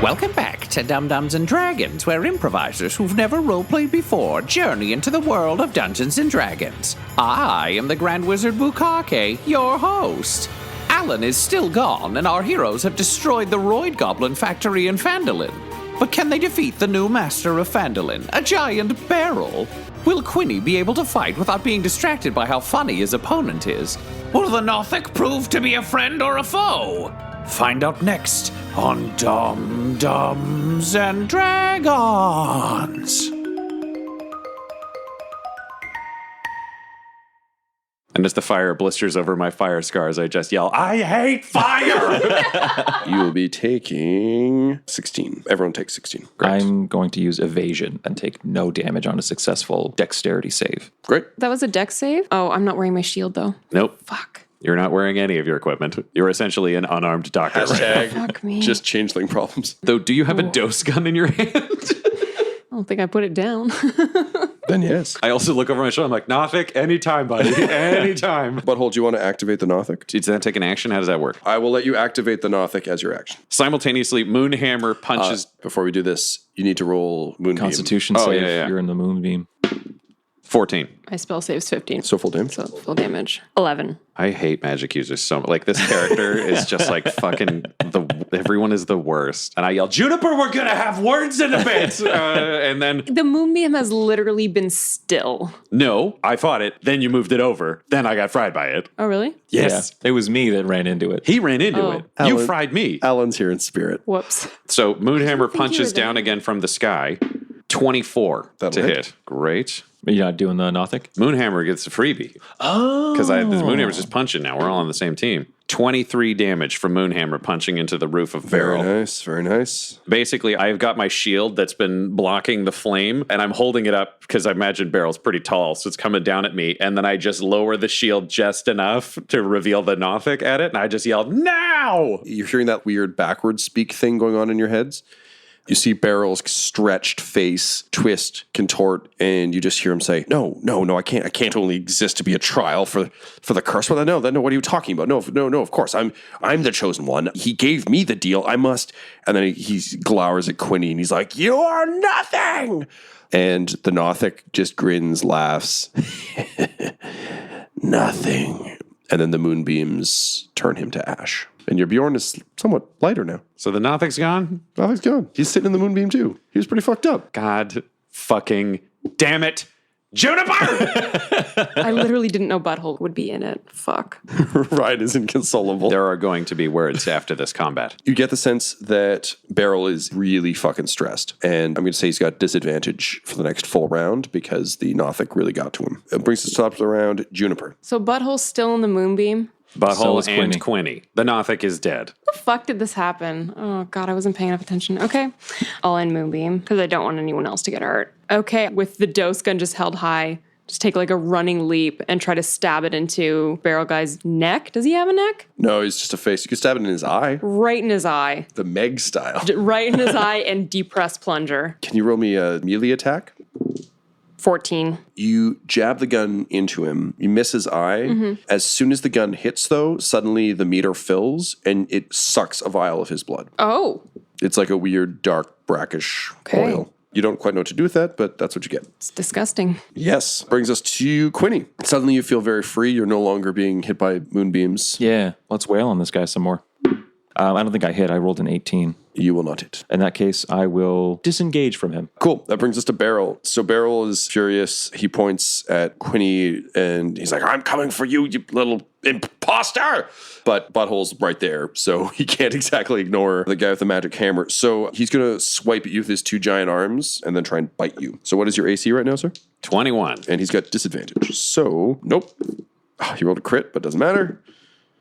Welcome back to Dum-Dums and Dragons, where improvisers who've never roleplayed before journey into the world of Dungeons and Dragons. I am the Grand Wizard Bukake, your host. Alan is still gone, and our heroes have destroyed the Roid Goblin factory in Phandalin. But can they defeat the new master of Phandalin, a giant barrel? Will Quinny be able to fight without being distracted by how funny his opponent is? Will the Nothic prove to be a friend or a foe? Find out next on Dum-Dums and Dragons. And as the fire blisters over my fire scars, I just yell, I hate fire! You will be taking 16. Everyone takes 16. Great. I'm going to use evasion and take no damage on a successful dexterity save. Great. That was a dex save? Oh, I'm not wearing my shield, though. Nope. Fuck. You're not wearing any of your equipment. You're essentially an unarmed doctor right now. Fuck me. Just changeling problems. Though, do you have a dose gun in your hand? I don't think I put it down. Then yes. I also look over my shoulder. I'm like, Nothic, anytime, buddy. Anytime. Butthole, do you want to activate the Nothic? Does that take an action? How does that work? I will let you activate the Nothic as your action. Simultaneously, Moonhammer punches... Before we do this, you need to roll Moonbeam. Constitution Oh, save. yeah. You're in the moonbeam. 14. My spell saves 15. So full damage? So full damage. 11. I hate magic users so much. Like, this character is just like fucking... everyone is the worst. And I yell, Juniper, we're going to have words in a bit! And then... The moonbeam has literally been still. No, I fought it. Then you moved it over. Then I got fried by it. Oh, really? Yes. Yeah, it was me that ran into it. He ran into Oh. it. Alan- You fried me. Alan's here in spirit. Whoops. So Moonhammer think you punches were there. down again from the sky. 24 That'll to hit. hit. Great. Are you not doing the Nothic? Moonhammer gets a freebie. Oh. Because this Moonhammer's just punching now. We're all on the same team. 23 damage from Moonhammer punching into the roof of Very barrel. nice. Very nice. Basically, I've got my shield that's been blocking the flame, and I'm holding it up because I imagine Barrel's pretty tall, so it's coming down at me. And then I just lower the shield just enough to reveal the Nothic at it, and I just yell, now! You're hearing that weird backwards speak thing going on in your heads. You see Barrel's stretched face twist, contort, and you just hear him say, No, I can't only exist to be a trial for the curse. Well, no, what are you talking about? No, of course. I'm the chosen one. He gave me the deal. I must. And then he glowers at Quinny and he's like, You are nothing. And the Nothic just grins, laughs. Nothing. And then the moonbeams turn him to ash. And your Bjorn is somewhat lighter now. So the Nothic's gone? Nothic's gone. He's sitting in the moonbeam too. He was pretty fucked up. God fucking damn it. Juniper! I literally didn't know Butthole would be in it. Fuck. Ryan is inconsolable. There are going to be words after this combat. You get the sense that Beryl is really fucking stressed. And I'm going to say he's got disadvantage for the next full round because the Nothic really got to him. It brings us to the top of the round, Juniper. So Butthole's still in the moonbeam? Butthole is and Quinny. Quinny. The Nothic is dead. How the fuck did this happen? Oh, God, I wasn't paying enough attention. Okay. I'll end Moonbeam because I don't want anyone else to get hurt. Okay. With the dose gun just held high, just take like a running leap and try to stab it into Barrel Guy's neck. Does he have a neck? No, he's just a face. You can stab it in his eye. Right in his eye. The Meg style. Right in his eye and depress plunger. Can you roll me a melee attack? 14. You jab the gun into him. You miss his eye. As soon as the gun hits, though, suddenly the meter fills and it sucks a vial of his blood. Oh, It's like a weird, dark, brackish Okay. oil. You don't quite know what to do with that, but that's what you get. it's disgusting. Yes. Brings us to Quinny. Suddenly you feel very free. You're no longer being hit by moonbeams. Yeah, let's wail on this guy some more. I don't think I hit. I rolled an 18. You will not hit. In that case, I will disengage from him. Cool. That brings us to Beryl. So Beryl is furious. He points at Quinny and he's like, I'm coming for you, you little imposter. But Butthole's right there, so he can't exactly ignore the guy with the magic hammer. So he's going to swipe at you with his two giant arms and then try and bite you. So what is your AC right now, sir? 21. And he's got disadvantage. So, nope. He rolled a crit, but doesn't matter.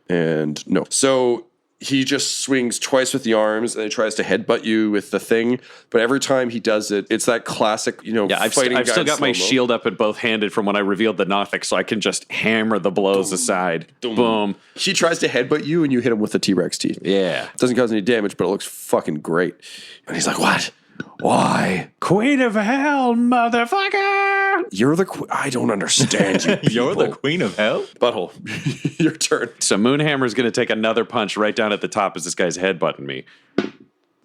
And no. So he just swings twice with the arms and he tries to headbutt you with the thing. But every time he does it, it's that classic, Yeah, I've fighting still guy got my slow-mo. shield up at both handed from when I revealed the Nothic, so I can just hammer the blows aside. Boom. He tries to headbutt you and you hit him with the T-Rex teeth. Yeah. Doesn't cause any damage, but it looks fucking great. And he's like, what? Why? Queen of Hell, motherfucker! You're the I don't understand you people. You're the queen of hell? Butthole. Your turn. So Moonhammer's going to take another punch right down at the top as this guy's headbutting me.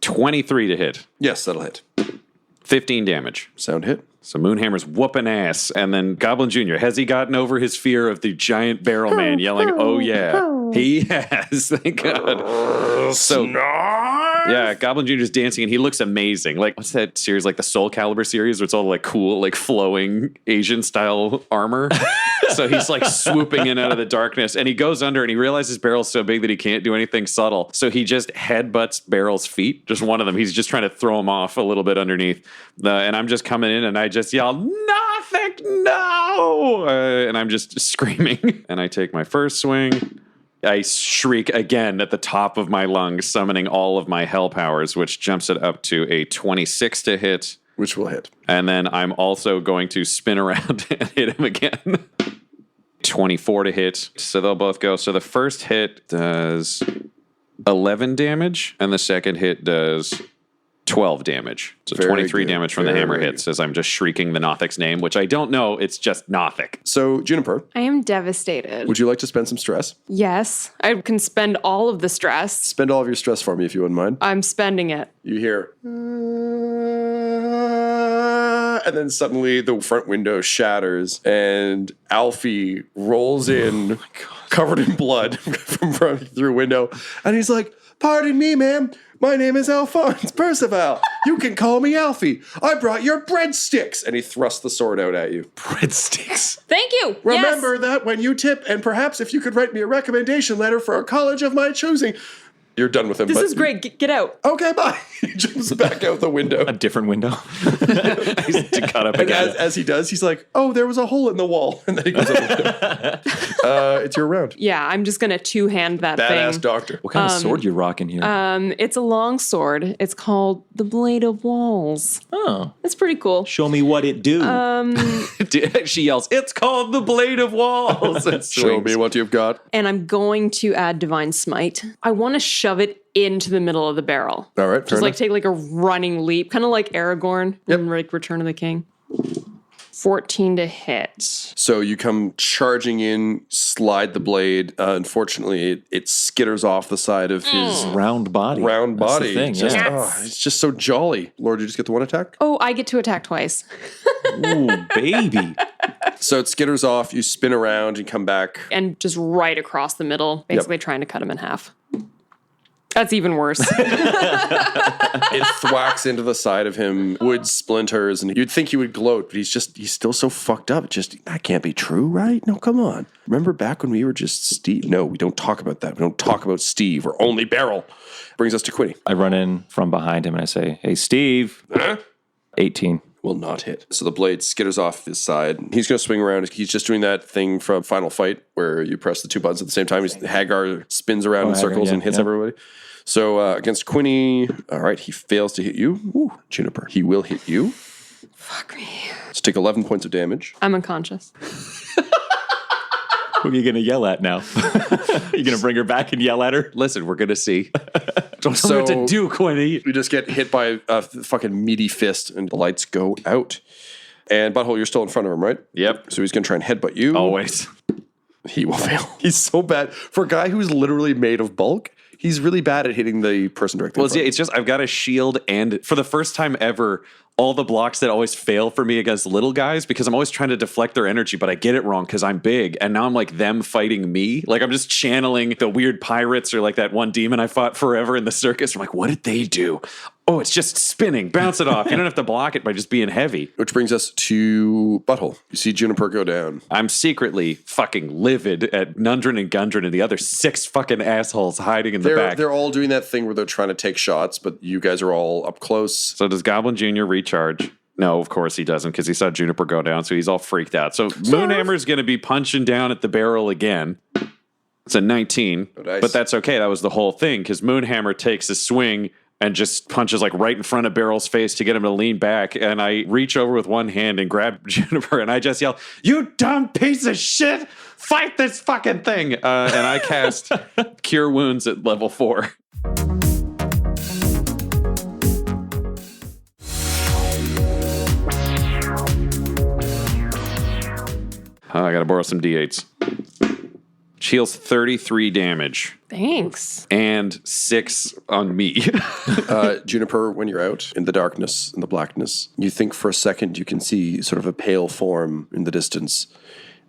23 to hit. Yes, that'll hit. 15 damage. Sound hit. So Moonhammer's whooping ass. And then Goblin Jr., has he gotten over his fear of the giant barrel man yelling, oh yeah? He has, thank God. So, yeah, Goblin Jr.'s dancing and he looks amazing. Like, what's that series, like the Soul Calibur series, where it's all like cool, like flowing Asian style armor? So he's like swooping in out of the darkness and he goes under and he realizes Barrel's so big that he can't do anything subtle. So he just headbutts Barrel's feet, just one of them. He's just trying to throw him off a little bit underneath. And I'm just coming in and I just yell, Nothic, no! And I'm just screaming. And I take my first swing. I shriek again at the top of my lungs, summoning all of my hell powers, which jumps it up to a 26 to hit. Which will hit. And then I'm also going to spin around and hit him again. 24 to hit. So they'll both go. So the first hit does 11 damage, and the second hit does 12 damage. So Very 23 good. damage from the hammer hits as I'm just shrieking the Nothic's name, which I don't know. It's just Nothic. So, Juniper, I am devastated. would you like to spend some stress? Yes, I can spend all of the stress. Spend all of your stress for me if you wouldn't mind. I'm spending it. You hear, and then suddenly the front window shatters and Alfie rolls in covered in blood from through a window. And he's like, pardon me, ma'am. My name is Alphonse Percival. You can call me Alfie. I brought your breadsticks. And he thrusts the sword out at you. Breadsticks. Thank you. Remember that when you tip, and perhaps if you could write me a recommendation letter for a college of my choosing. You're done with him. This is great. Get out. Okay, bye. He jumps back out the window. A different window. He's to cut up And again. as he does, he's like, oh, there was a hole in the wall. And then he goes out the window. It's your round. Yeah, I'm just gonna two-hand that Badass thing. doctor. What kind of sword you rocking here? It's a long sword. It's called the Blade of Walls. oh. It's pretty cool. Show me what it do. She yells, it's called the Blade of Walls. And Show swings. me what you've got. And I'm going to add Divine Smite. I want to shove it into the middle of the barrel. All right, fair Just like enough. take like a running leap, kind of like Aragorn in like Return of the King. 14 to hit. So you come charging in, slide the blade. Unfortunately, it skitters off the side of his Round body. round That's the body. thing, Just- yeah. it's just so jolly. Lord, you just get the one attack? Oh, I get to attack twice. Ooh, baby. So it skitters off, you spin around and come back. And just right across the middle, basically trying to cut him in half. That's even worse. It thwacks into the side of him, wood splinters, and you'd think he would gloat, but he's still so fucked up. That can't be true, right? No, come on. Remember back when we were just Steve? No, we don't talk about that. We don't talk about Steve. We're only Beryl. Brings us to Quinny. I run in from behind him and I say, hey, Steve. 18. Will not hit. So the blade skitters off his side. He's going to swing around. He's just doing that thing from Final Fight where you press the two buttons at the same time. Hagar spins around in Hagar, circles yeah, and hits yeah. everybody. So against Quinny, all right, he fails to hit you. Ooh, Juniper. He will hit you. Fuck me. So take 11 points of damage. I'm unconscious. Who are you going to yell at now? You going to bring her back and yell at her? Listen, we're going to see. Don't know what to do, Quinny. You just get hit by a fucking meaty fist and the lights go out. And Butthole, you're still in front of him, right? Yep. So he's going to try and headbutt you. Always. He will fail. He's so bad. For a guy who's literally made of bulk, he's really bad at hitting the person directly. Well, in front. it's just I've got a shield, and for the first time ever, all the blocks that always fail for me against little guys because I'm always trying to deflect their energy, but I get it wrong because I'm big, and now I'm like them fighting me. Like I'm just channeling the weird pirates or like that one demon I fought forever in the circus. I'm like, what did they do? Oh, it's just spinning. Bounce it off. You don't have to block it by just being heavy. Which brings us to Butthole. You see Juniper go down. I'm secretly fucking livid at Nundrin and Gundren and the other 6 fucking assholes hiding in the back. They're all doing that thing where they're trying to take shots, but you guys are all up close. So does Goblin Jr. recharge? No, of course he doesn't because he saw Juniper go down, so he's all freaked out. So Moonhammer's going to be punching down at the barrel again. It's a 19, nice. but that's okay. That was the whole thing because Moonhammer takes a swing and just punches like right in front of Barrel's face to get him to lean back. And I reach over with one hand and grab Juniper and I just yell, "You dumb piece of shit! Fight this fucking thing!" And I cast Cure Wounds at level 4. I gotta borrow some D8s. Heals 33 damage. Thanks. And 6 on me. Juniper, when you're out in the darkness, in the blackness, you think for a second you can see sort of a pale form in the distance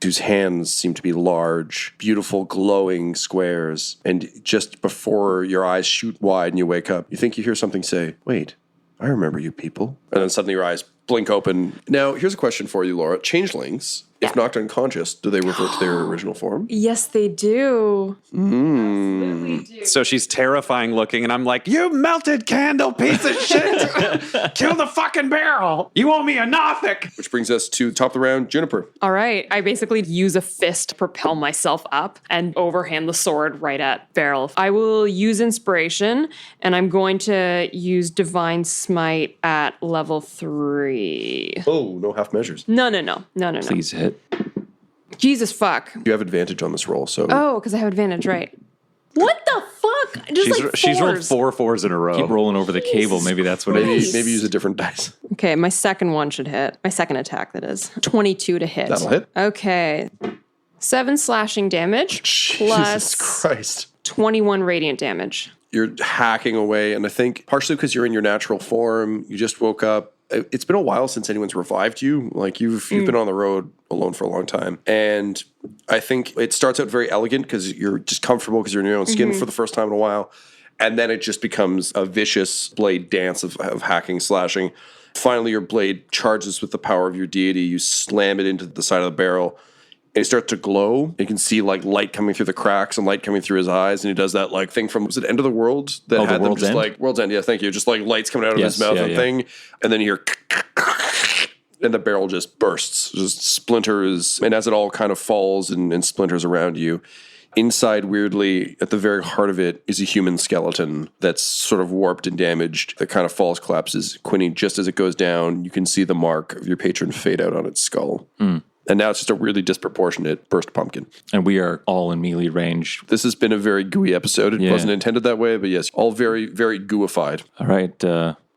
whose hands seem to be large, beautiful, glowing squares. And just before your eyes shoot wide and you wake up, you think you hear something say, wait, I remember you people. And then suddenly your eyes blink open. Now, here's a question for you, Laura. Changelings, if knocked unconscious, do they revert to their original form? Yes, they do. Absolutely do. So she's terrifying looking, and I'm like, you melted candle piece of shit! Kill the fucking barrel! You owe me a Nothic! Which brings us to top of the round, Juniper. All right. I basically use a fist to propel myself up and overhand the sword right at Beryl. I will use inspiration, and I'm going to use Divine Smite at level 3. Oh, no half measures. No. Please hit. Jesus fuck. You have advantage on this roll, so... Oh, because I have advantage, right. What the fuck? Just She's rolled fours. 4 4s in a row. Keep rolling over the cable. Maybe that's what it Maybe, is. maybe use a different dice. Okay, my second one should hit. My second attack, that is. 22 to hit. That'll hit. Okay. 7 slashing damage Jesus plus Christ. 21 radiant damage. You're hacking away, and I think partially because you're in your natural form, you just woke up. It's been a while since anyone's revived you. Like you've been on the road alone for a long time, and I think it starts out very elegant because you're just comfortable because you're in your own skin for the first time in a while, and then it just becomes a vicious blade dance of hacking, slashing. Finally, your blade charges with the power of your deity. You slam it into the side of the barrel. And it starts to glow. You can see like light coming through the cracks and light coming through his eyes. And he does that like thing from, was it End of the World? That Oh, had the them World's just End? like, World's End, yeah, thank you. Just like lights coming out of his Yes, mouth yeah, and yeah. thing. And then you hear, and the barrel just bursts, just splinters. And as it all kind of falls and splinters around you, inside, weirdly, at the very heart of it is a human skeleton that's sort of warped and damaged that kind of falls, collapses. Quinny, just as it goes down, you can see the mark of your patron fade out on its skull. And now it's just a really disproportionate burst pumpkin. And we are all in melee range. This has been a very gooey episode. It wasn't intended that way, but yes, all very, very gooified. All right,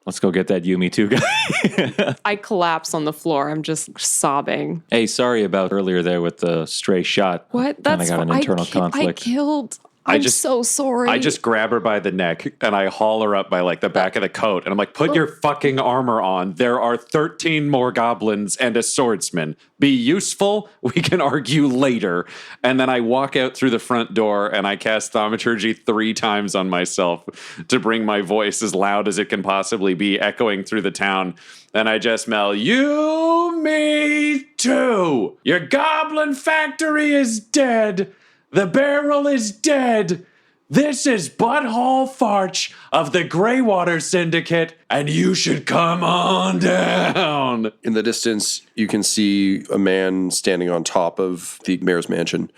let's go get that Yumi too, guy. I collapse on the floor. I'm just sobbing. Hey, sorry about earlier there with the stray shot. What? And That's I got an internal I conflict. killed. I'm so sorry. I just grab her by the neck and I haul her up by like the back of the coat. And I'm like, put your fucking armor on. There are 13 more goblins and a swordsman. Be useful. We can argue later. And then I walk out through the front door and I cast Thaumaturgy 3 times on myself to bring my voice as loud as it can possibly be, echoing through the town. And I just smell, you, me, too. Your goblin factory is dead. The barrel is dead. This is Butthole Farch of the Greywater Syndicate, and you should come on down. In the distance, you can see a man standing on top of the mayor's mansion.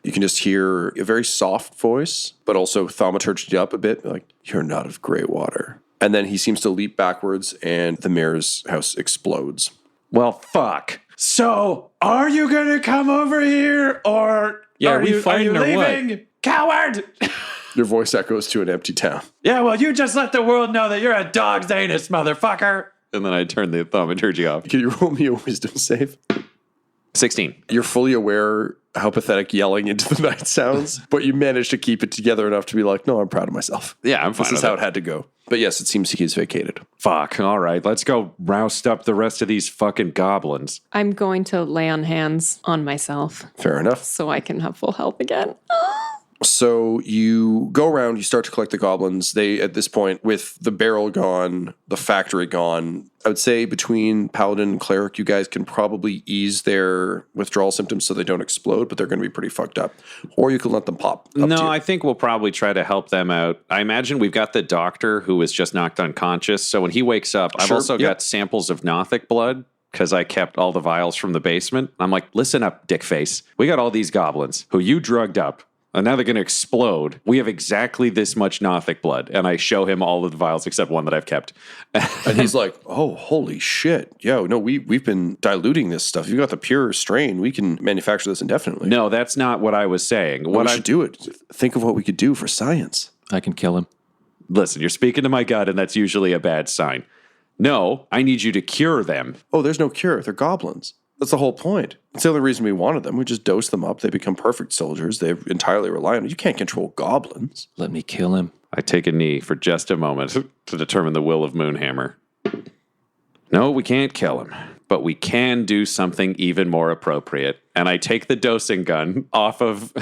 You can just hear a very soft voice, but also thaumaturged up a bit, like, you're not of Greywater. And then he seems to leap backwards, and the mayor's house explodes. Well, fuck. So, are you gonna come over here, or Yeah, are we you fighting or what? leaving? Coward! Your voice echoes to an empty town. Yeah, well, you just let the world know that you're a dog's anus, motherfucker. And then I turn the thaumaturgy off. Can you roll me a wisdom save? 16. You're fully aware how pathetic yelling into the night sounds, but you managed to keep it together enough to be like, no, I'm proud of myself. Yeah, I'm fine This is with how it. it had to go. But yes, it seems he's vacated. Fuck. All right, let's go roust up the rest of these fucking goblins. I'm going to lay on hands on myself Fair enough. so I can have full health again. So you go around, you start to collect the goblins. They, at this point, with the barrel gone, the factory gone, I would say between Paladin and Cleric, you guys can probably ease their withdrawal symptoms so they don't explode, but they're going to be pretty fucked up. Or you can let them pop. Up to No, you. I think we'll probably try to help them out. I imagine we've got the doctor who was just knocked unconscious. So when he wakes up, I've Sure, also yep. got samples of Nothic blood because I kept all the vials from the basement. I'm like, listen up, dickface. We got all these goblins who you drugged up. And now they're going to explode. We have exactly this much Nothic blood. And I show him all of the vials except one that I've kept. And he's like, oh, holy shit. Yo, no, we've been diluting this stuff. You got the pure strain. We can manufacture this indefinitely. No, that's not what I was saying. we should do it. Think of what we could do for science. I can kill him. Listen, you're speaking to my gut, and that's usually a bad sign. No, I need you to cure them. Oh, there's no cure. They're goblins. That's the whole point. It's the only reason we wanted them. We just dose them up. They become perfect soldiers. They entirely rely on it. You can't control goblins. Let me kill him. I take a knee for just a moment to determine the will of Moonhammer. No, we can't kill him, but we can do something even more appropriate. And I take the dosing gun off of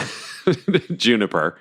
Juniper,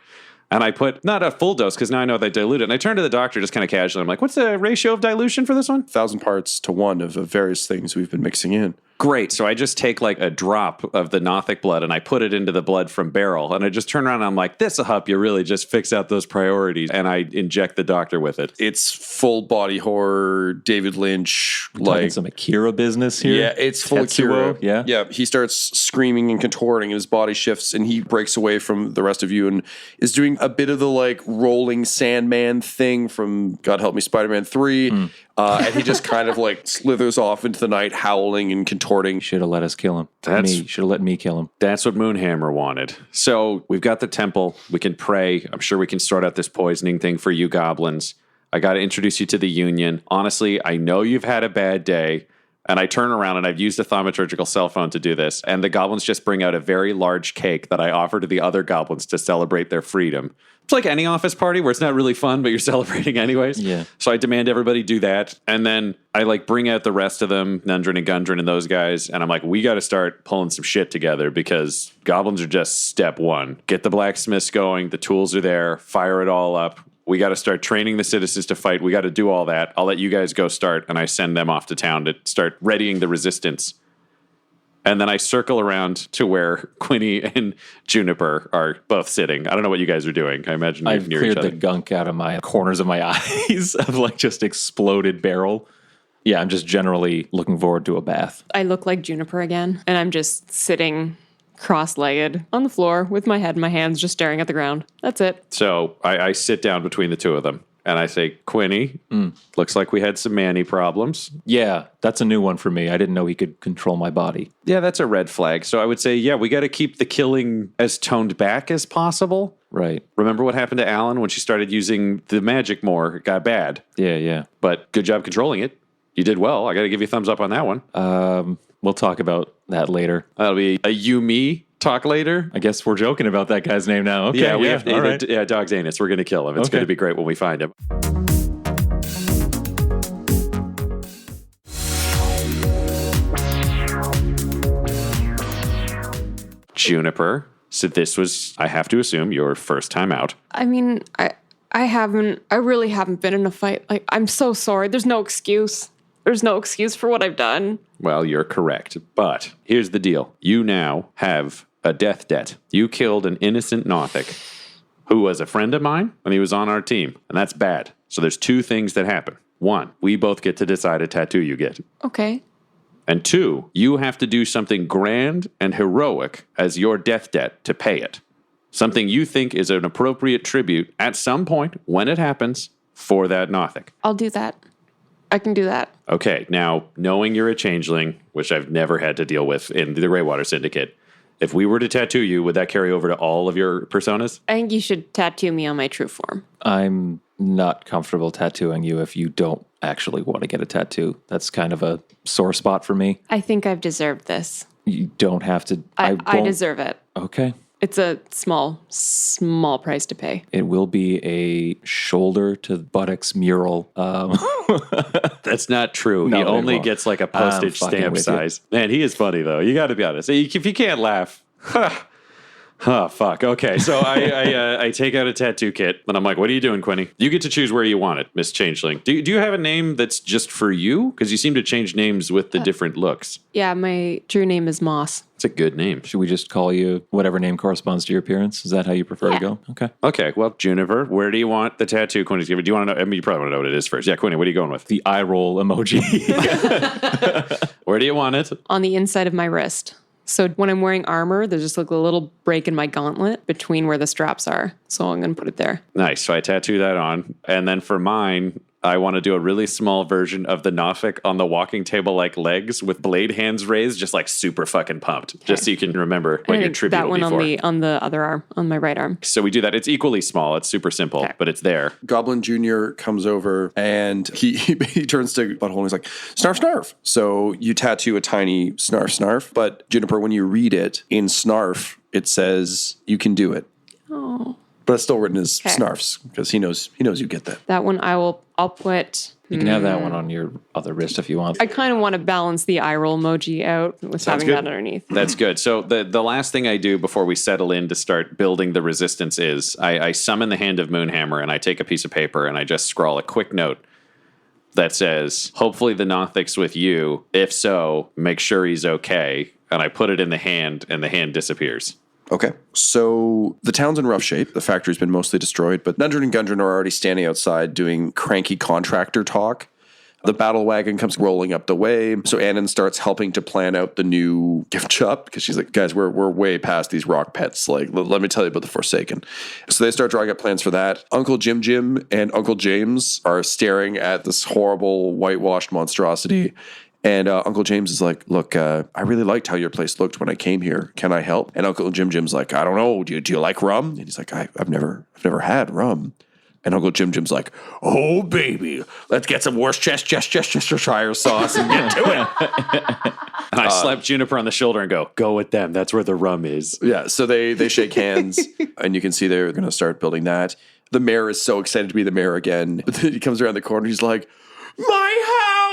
and I put, not a full dose, because now I know they dilute it. And I turn to the doctor just kind of casually. I'm like, what's the ratio of dilution for this one? 1,000 parts to 1 of various things we've been mixing in. Great. So I just take like a drop of the Nothic blood and I put it into the blood from Beryl. And I just turn around and I'm like, this'll help you really just fix out those priorities. And I inject the doctor with it. It's full body horror, David Lynch, Talking some Akira business here. Yeah, it's full Tetsuo, Akira. yeah? Yeah, he starts screaming and contorting and his body shifts and he breaks away from the rest of you and is doing a bit of the like rolling Sandman thing from, God help me, Spider-Man 3. And he just kind of like slithers off into the night howling and contorting. Should have let us kill him. Should have let me kill him. That's what Moonhammer wanted. So we've got the temple. We can pray. I'm sure we can sort out this poisoning thing for you goblins. I got to introduce you to the Union. Honestly, I know you've had a bad day. And I turn around and I've used a thaumaturgical cell phone to do this. And the goblins just bring out a very large cake that I offer to the other goblins to celebrate their freedom. It's like any office party where it's not really fun, but you're celebrating anyways. Yeah. So I demand everybody do that. And then I like bring out the rest of them, Nundrin and Gundren and those guys. And I'm like, we got to start pulling some shit together because goblins are just step one. Get the blacksmiths going. The tools are there. Fire it all up. We got to start training the citizens to fight. We got to do all that. I'll let you guys go start, and I send them off to town to start readying the resistance. And then I circle around to where Quinny and Juniper are both sitting. I don't know what you guys are doing. I imagine you're I've near cleared each other. the gunk out of my corners of my eyes of like just exploded barrel. Yeah, I'm just generally looking forward to a bath. I look like Juniper again, and I'm just sitting cross-legged on the floor with my head in my hands, just staring at the ground. That's it. So I sit down between the two of them, and I say, Quinny, looks like we had some Manny problems. Yeah, that's a new one for me. I didn't know he could control my body. Yeah, that's a red flag. So I would say, yeah, we got to keep the killing as toned back as possible. Right. Remember what happened to Alan when she started using the magic more? It got bad. Yeah. But good job controlling it. You did well. I got to give you a thumbs up on that one. We'll talk about that later. That'll be a you-me talk later. I guess we're joking about that guy's name now. Okay, Yeah, we have all right. yeah, dog's anus. We're going to kill him. It's Okay. going to be great when we find him. Juniper. So this was, I have to assume, your first time out. I mean, I really haven't been in a fight. Like, I'm so sorry. There's no excuse. There's no excuse for what I've done. Well, you're correct. But here's the deal. You now have a death debt. You killed an innocent Nothic who was a friend of mine and he was on our team. And that's bad. So there's two things that happen. One, we both get to decide a tattoo you get. Okay. And two, you have to do something grand and heroic as your death debt to pay it. Something you think is an appropriate tribute at some point when it happens for that Nothic. I'll do that. I can do that. Okay, now, knowing you're a changeling, which I've never had to deal with in the Greywater Syndicate, if we were to tattoo you, would that carry over to all of your personas? I think you should tattoo me on my true form. I'm not comfortable tattooing you if you don't actually want to get a tattoo. That's kind of a sore spot for me. I think I've deserved this. You don't have to. I won't- deserve it. Okay. It's a small price to pay. It will be a shoulder to buttocks mural. That's not true. No, He it only won't. gets like a postage fucking stamp with you. size. Man, he is funny, though. You got to be honest. If you can't laugh... Oh, fuck. Okay, so I take out a tattoo kit, and I'm like, what are you doing, Quinny? You get to choose where you want it, Miss Changeling. Do you have a name that's just for you? Because you seem to change names with the different looks. Yeah, my true name is Moss. It's a good name. Should we just call you whatever name corresponds to your appearance? Is that how you prefer to Yeah. go? Okay. Okay, well, Juniper, where do you want the tattoo Quinny's given? Do you want to know? I mean, you probably want to know what it is first. Yeah, Quinny, what are you going with? The eye roll emoji. Where do you want it? On the inside of my wrist. So when I'm wearing armor, there's just like a little break in my gauntlet between where the straps are. So I'm going to put it there. Nice. So I tattoo that on. And then for mine, I want to do a really small version of the Nothic on the walking table like legs with blade hands raised, just like super fucking pumped, just so you can remember what I your think tribute that will one be for. on the other arm, on my right arm. So we do that. It's equally small. It's super simple, but it's there. Goblin Jr. comes over and he turns to Butthole and he's like, snarf, snarf. So you tattoo a tiny snarf, snarf. But Juniper, when you read it in snarf, it says you can do it. Oh. But it's still written as Okay. snarfs because he knows you get that. That one I'll put. You can have that one on your other wrist if you want. I kind of want to balance the eye roll emoji out with having good. that underneath. That's good. So the last thing I do before we settle in to start building the resistance is I summon the Hand of Moonhammer and I take a piece of paper and I just scrawl a quick note that says, hopefully the Nothic's with you. If so, make sure he's okay. And I put it in the hand and the hand disappears. Okay. So the town's in rough shape. The factory's been mostly destroyed, but Nundren and Gundren are already standing outside doing cranky contractor talk. The battle wagon comes rolling up the way. So Annan starts helping to plan out the new gift shop because she's like, guys, we're way past these rock pets. Like, let me tell you about the Forsaken. So they start drawing up plans for that. Uncle Jim and Uncle James are staring at this horrible whitewashed monstrosity. And Uncle James is like, look, I really liked how your place looked when I came here. Can I help? And Uncle Jim's like, I don't know. Do you like rum? And he's like, I've never had rum. And Uncle Jim's like, oh, baby, let's get some Worcestershire sauce and get to it. And I slap Juniper on the shoulder and go with them. That's where the rum is. Yeah, so they shake hands, and you can see they're going to start building that. The mayor is so excited to be the mayor again. But then he comes around the corner, he's like, my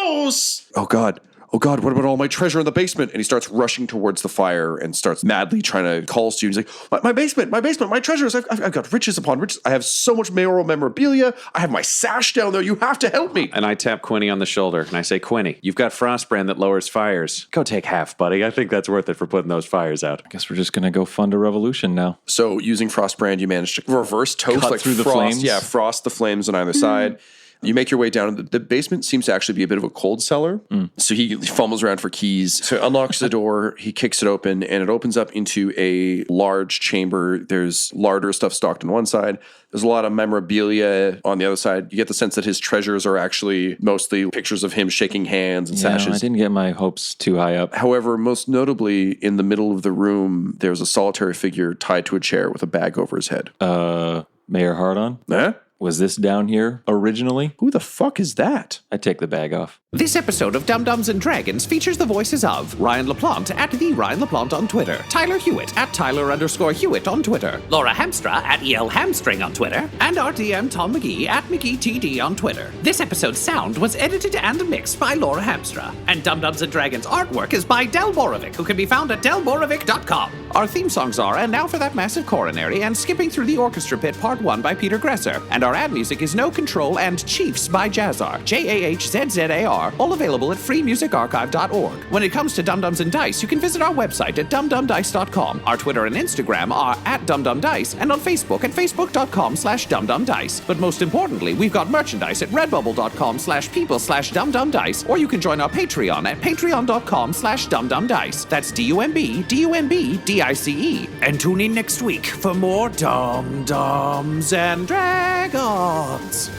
house! Oh, God, what about all my treasure in the basement? And he starts rushing towards the fire and starts madly trying to call Stu. He's like, my basement, my treasures. I've got riches upon riches. I have so much mayoral memorabilia. I have my sash down there. You have to help me. And I tap Quinny on the shoulder and I say, Quinny, you've got Frostbrand that lowers fires. Go take half, buddy. I think that's worth it for putting those fires out. I guess we're just going to go fund a revolution now. So using Frostbrand, you manage to reverse toast, Cut like through the frost, flames? Yeah, frost the flames on either side. You make your way down. The basement seems to actually be a bit of a cold cellar. So he fumbles around for keys. So unlocks the door. He kicks it open, and it opens up into a large chamber. There's larder stuff stocked on one side. There's a lot of memorabilia on the other side. You get the sense that his treasures are actually mostly pictures of him shaking hands and Yeah, sashes. I didn't get my hopes too high up. However, most notably, in the middle of the room, there's a solitary figure tied to a chair with a bag over his head. Mayor Hardon? Huh? Was this down here originally? Who the fuck is that? I take the bag off. This episode of Dum Dums and Dragons features the voices of Ryan LaPlante at the Ryan LaPlante on Twitter, Tyler Hewitt at Tyler_Hewitt on Twitter, Laura Hamstra at EL Hamstring on Twitter, and our DM Tom McGee at McGeeTD on Twitter. This episode's sound was edited and mixed by Laura Hamstra, and Dum Dums and Dragons artwork is by Del Borovic, who can be found at delborovic.com. Our theme songs are And Now for That Massive Coronary and Skipping Through the Orchestra Pit Part 1 by Peter Gresser, and our ad music is No Control and Chiefs by Jazzar, JAHZZAR, all available at freemusicarchive.org. When it comes to Dum Dums and Dice, you can visit our website at dumdumdice.com. Our Twitter and Instagram are at dumdumdice, and on Facebook at facebook.com/dumdumdice. But most importantly, we've got merchandise at redbubble.com/people/dumdumdice, or you can join our Patreon at patreon.com/dumdumdice. That's DUMBDICE. And tune in next week for more Dum Dums and Dragons.